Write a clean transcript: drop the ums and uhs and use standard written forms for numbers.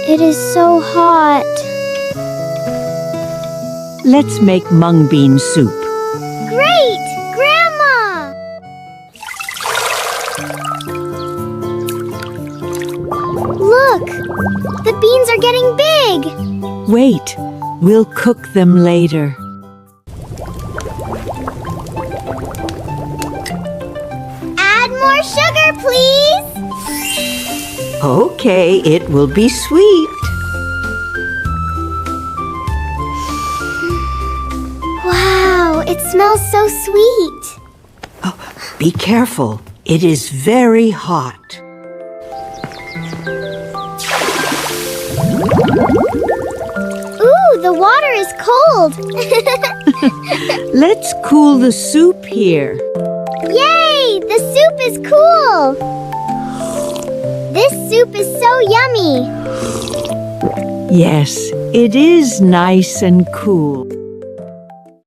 It is so hot. Let's make mung bean soup. Great! Grandma! Look! The beans are getting big! Wait, we'll cook them later. Add more sugar, please! Okay, it will be sweet. Wow, it smells so sweet. Oh, be careful. It is very hot. Ooh, the water is cold. Let's cool the soup here. Yay! The soup is cool! This soup is so yummy. Yes, it is nice and cool.